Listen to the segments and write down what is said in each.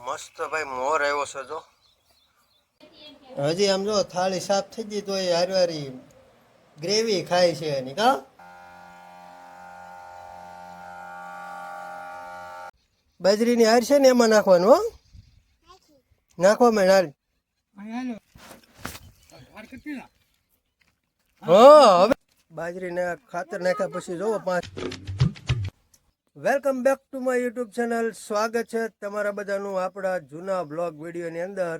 મસ્ત ભાઈ મોર આવ્યો છે જો હજી આમ જો થાળી સાફ થઈ ગઈ તો એ હારવારી ગ્રેવી ખાય છે એની કા બાજરીની હાર છે ને એમાં નાખવાનું હો નાખવા મેં હાલ હા હવે બાજરીને ખાતર નાખ્યા પછી જોવો 5 welcome back to my YouTube channel સ્વાગત છે તમારા બધાનું આપણા જૂના બ્લોગ વિડીયોની અંદર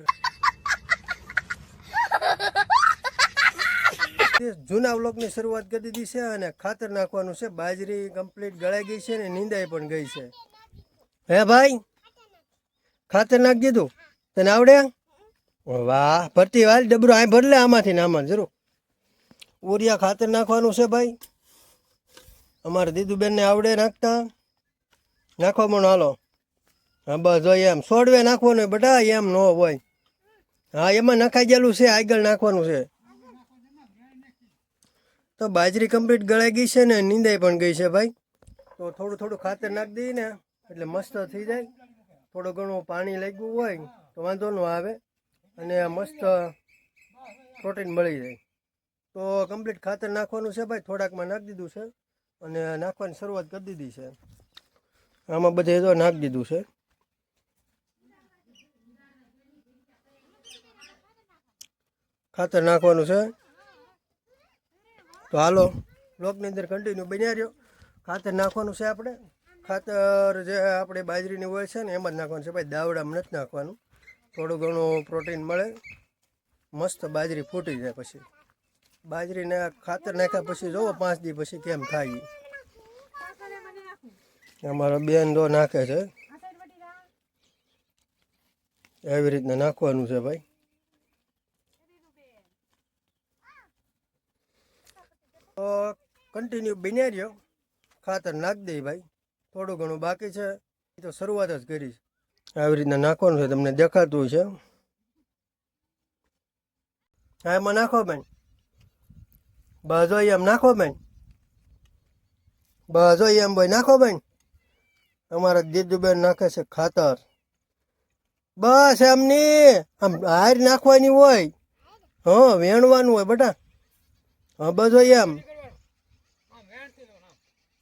જૂના વ્લોગની શરૂઆત કરી દીધી છે અને ખાતર નાખવાનું છે બાજરી કમ્પ્લીટ ગળાઈ ગઈ છે ને નીંદાઈ પણ ગઈ છે હે ભાઈ ખાતર નાખી દીધું તને આવડે વાહ ભરતી વાલ ડબરું આ ભરલે આમાંથી ને આમાં જરૂર ઉરિયા ખાતર નાખવાનું છે ભાઈ અમારે દીદુબેનને આવડે નાખતા નાખવા મનો હાલો હા બસ હોય એમ સોડવે નાખવાનું હોય બટા એમ ન હોય હા એમાં નખાઈ ગયેલું છે આગળ નાખવાનું છે તો બાજરી કમ્પ્લીટ ગળાઈ ગઈ છે ને નીંદાઈ પણ ગઈ છે ભાઈ તો થોડું થોડું ખાતર નાખી દઈએ ને એટલે મસ્ત થઈ જાય થોડું ઘણું પાણી લાગ્યું હોય તો વાંધો ન આવે અને મસ્ત પ્રોટીન મળી જાય તો કમ્પ્લીટ ખાતર નાખવાનું છે ભાઈ થોડાકમાં નાખી દીધું છે અને નાખવાની શરૂઆત કરી દીધી છે આમાં બધે તો નાખી દીધું છે ખાતર નાખવાનું છે તો હાલો બ્લોગની અંદર કન્ટિન્યુ બન્યા રહ્યો ખાતર નાખવાનું છે આપણે ખાતર જે આપણે બાજરીની હોય છે ને એમાં જ નાખવાનું છે ભાઈ દાવડામાં નથી નાખવાનું થોડું ઘણું પ્રોટીન મળે મસ્ત બાજરી ફૂટી જાય પછી બાજરીને ખાતર નાખ્યા પછી જોવો 5 દી પછી કેમ થાય અમારા બેન જો નાખે છે એવી રીતના નાખવાનું છે ભાઈ તો કન્ટિન્યુ બન્યા રહ્યો ખાતર નાખી દઈ ભાઈ થોડું ઘણું બાકી છે એ તો શરૂઆત જ કરી છે આવી રીતના નાખવાનું છે તમને દેખાતું છે હા એમાં નાખો બેન બસ હોય એમ નાખો બેન બસ હોય એમ ભાઈ નાખો બેન અમારા દીદુબેન નાખે છે ખાતર બસ એમની આમ હાર નાખવાની હોય હા વેણવાનું હોય બેટા હા બસ હોય એમ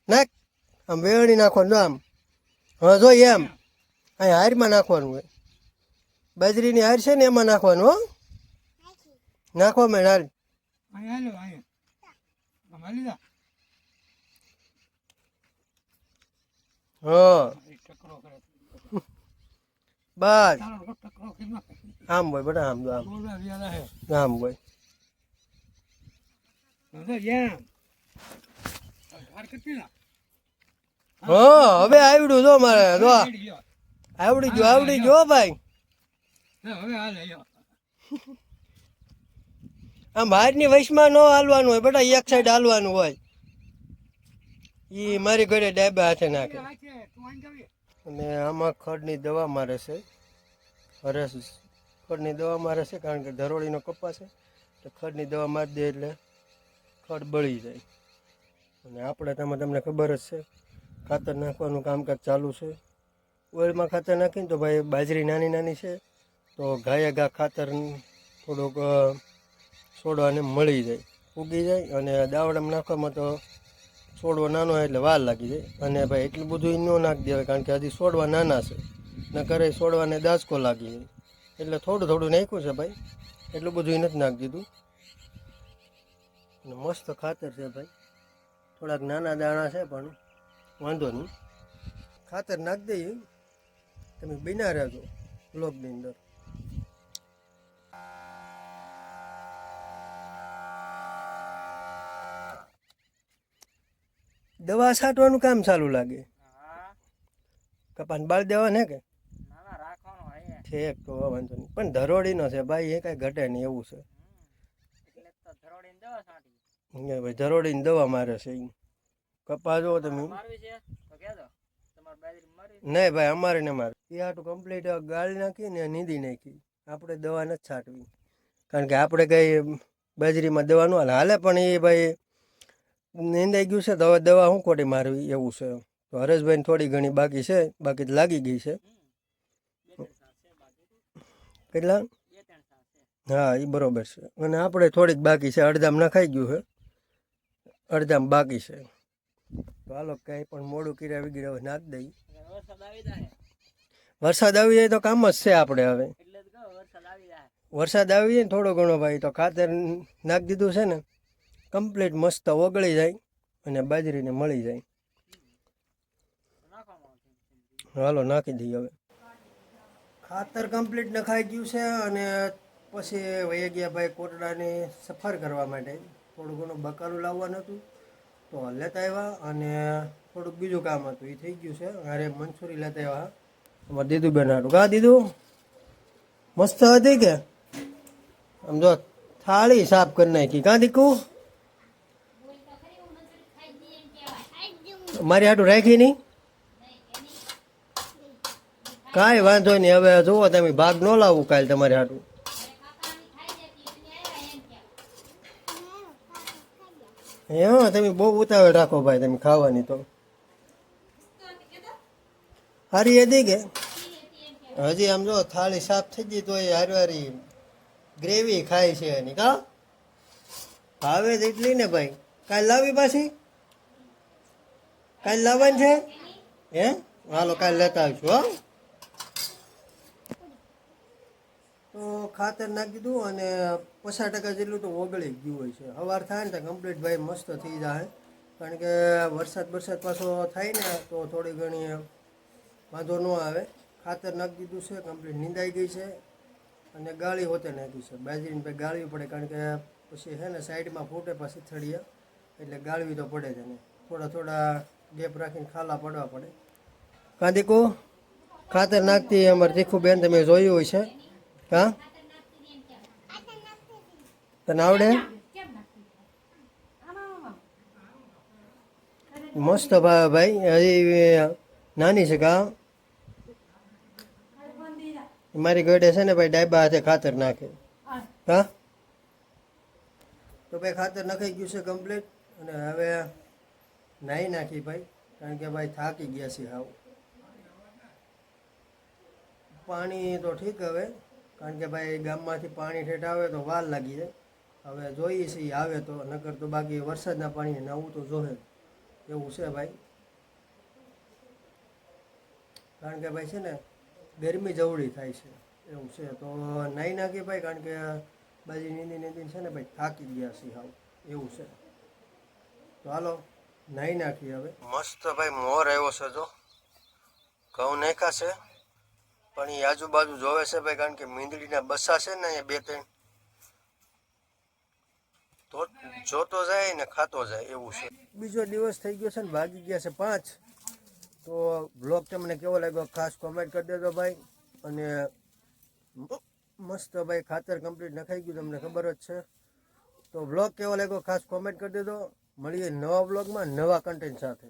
નાખ આમ વેણી નાખવાનું આમ હા જો એમ અહીં હારમાં નાખવાનું હોય બાજરીની હાર છે ને એમાં નાખવાનું હો નાખવા મેં હાર હા બસ આમ હોય બેટા આમ આમ આમ હોય હા હવે આવડ્યું જો મારે જો આવડી ગયો ભાઈ આમ બહારની વયસમાં ન હાલવાનું હોય બેટા એક સાઈડ હાલવાનું હોય એ મારી ઘરે ડાબે હાથે નાખે અને આમાં ખડની દવા મારે છે હરેશ ખડની દવા મારે છે કારણ કે ધરોળીનો કપા છે તો ખડની દવા મારી દે એટલે ખડ બળી જાય અને આપણે તેમાં તમને ખબર જ છે ખાતર નાખવાનું કામકાજ ચાલુ છે ઓઇલમાં ખાતર નાખીને તો ભાઈ બાજરી નાની નાની છે તો ગાયે ઘા ખાતર થોડુંક છોડવાને મળી જાય ઉગી જાય અને દાવડામાં નાખવામાં તો છોડવા નાનો હોય એટલે વાર લાગી જાય અને ભાઈ એટલું બધું ન નાખી દેવાય કારણ કે હજી છોડવા નાના છે ન કરે છોડવાને દાસકો લાગી જાય એટલે થોડું થોડું નાખ્યું છે ભાઈ એટલું બધું નથી નાખી દીધું અને મસ્ત ખાતર છે ભાઈ થોડાક નાના દાણા છે પણ વાંધો નહીં ખાતર નાખી દઈએ તમે બન્યા રહેજો બ્લોગની અંદર દવા છાંટવાનું કામ ચાલુ લાગે કપાસ બાળ દેવા ને કે ઠીક તો વાંધો નહીં પણ ધરોડીનો છે ભાઈ એ કાંઈ ઘટે નહીં એવું છે ભાઈ ધરોડીને દવા મારે છે કપા જો તમે નહીં ભાઈ અમારે ને મારે એ આટલું કમ્પ્લીટ ગાળી નાખી ને નીંદી નાખી આપણે દવા નથી છાંટવી કારણ કે આપણે કંઈ બાજરીમાં દવા ન હાલે પણ એ ભાઈ નીંદાઈ ગયું છે તો હવે દવા શું ખોટી મારવી એવું છે તો હરેશભાઈને થોડી ઘણી બાકી છે બાકી લાગી ગઈ છે કેટલા? હા એ બરોબર છે. અને આપણે થોડીક બાકી છે, અડધામ નખાઈ ગયું છે, અડધામ બાકી છે. તો હાલો કંઈ પણ મોડું કર્યા વગેરે હવે નાખી દઈ. વરસાદ આવી જાય તો કામ જ છે આપણે હવે. વરસાદ આવી જાય ને થોડો ઘણો ભાઈ તો ખાતર નાખી દીધું છે ને કમ્પ્લીટ મસ્ત ઓગળી જાય અને બાજરીને મળી જાય. હાલો નાખી દઈએ હવે. ખાતર કમ્પ્લીટ નખાઈ ગયું છે અને પછી વહી ગયા ભાઈ કોટડાની સફર કરવા માટે. થોડું ઘણું બકાલું લાવવાનું હતું તો લેતા આવ્યા અને થોડુંક બીજું કામ હતું એ થઈ ગયું છે. અરે મંચુરી લેતા આવ્યા અમારે દીદું બનાવું. કા દીધું મસ્ત હતી કે આમ જો થાળી સાફ કરી નાખી. કાં દીકું મારી હાટું રાખી નહીં? કાંઈ વાંધો નહીં. હવે જુઓ તમે ભાગ ન લાવવું કાલે તમારે હાટું. હા તમે બહુ ઉતાવળ રાખો ભાઈ તમે ખાવાની. તો હારી હતી કે હજી આમ જો થાળી સાફ થઈ ગઈ તો એ હારી ગ્રેવી ખાય છે એની. કા ભાવે જ એટલી ને ભાઈ. કાલે લાવી પાછી? કાલે લાવવાની છે હે? હાલો કાલે લેતા આવીશું. હા તો ખાતર નાખી દીધું અને 50% જેટલું તો ઓગળી ગયું હોય છે. સવાર થાય ને તો કમ્પ્લીટ ભાઈ મસ્ત થઈ જાય. કારણ કે વરસાદ પાછો થાય ને તો થોડી ઘણી વાંધો ન આવે. ખાતર નાખી દીધું છે, કમ્પ્લીટ નીંદાઈ ગઈ છે અને ગાળી હોતે નાખી છે. બાજરીને ભાઈ ગાળવી પડે કારણ કે પછી છે ને સાઈડમાં ફૂટે પાછી થળિયા એટલે ગાળવી તો પડે જ. એને થોડા ગેપ રાખીને ખાલા પડવા પડે. કાંદીકો ખાતર નાખતી અમારે તીખું બેન તમે જોયું હોય છે. હા તને આવડે? મસ્ત ભાઈ હજી નાની છે. કા મારી ગળે છે ને ભાઈ ડાયબા હાથે ખાતર નાખે. હા તો ભાઈ ખાતર નખાઈ ગયું છે કમ્પ્લીટ અને હવે નાહી નાખી ભાઈ કારણ કે ભાઈ થાકી ગયા છે હાવ. પાણી તો ઠીક હવે કારણ કે ભાઈ ગામમાંથી પાણી ઠેઠ આવે તો વાર લાગી જાય. હવે જોઈએ છીએ આવે તો, નકર તો બાકી વરસાદના પાણીને નાવું તો જોહે એવું છે ભાઈ. કારણ કે ભાઈ છે ને ગરમી જવડી થાય છે એવું છે. તો નાહી નાખીએ ભાઈ કારણ કે બાજી નીંદી છે ને ભાઈ થાકી ગયા છે હાવ એવું છે. તો હાલો નાહી નાખીએ હવે. મસ્ત ભાઈ મોર આવ્યો છે. જો ઘઉં નાખ્યા છે પણ એ આજુબાજુ જોવે છે ભાઈ કારણ કે મીંદડીના બસા છે ને એ 2-3 તો જોતો જાય ને ખાતો જાય એવું છે. બીજો દિવસ થઈ ગયો છે ને વાગી ગયા છે 5. તો બ્લોગ તમને કેવો લાગ્યો ખાસ કોમેન્ટ કરી દેજો ભાઈ. અને મસ્ત ભાઈ ખાતર કમ્પ્લીટ નખાઈ ગયું તમને ખબર જ છે. તો બ્લોગ કેવો લાગ્યો ખાસ કોમેન્ટ કરી દેજો. મળીએ નવા બ્લોગમાં નવા કન્ટેન્ટ સાથે.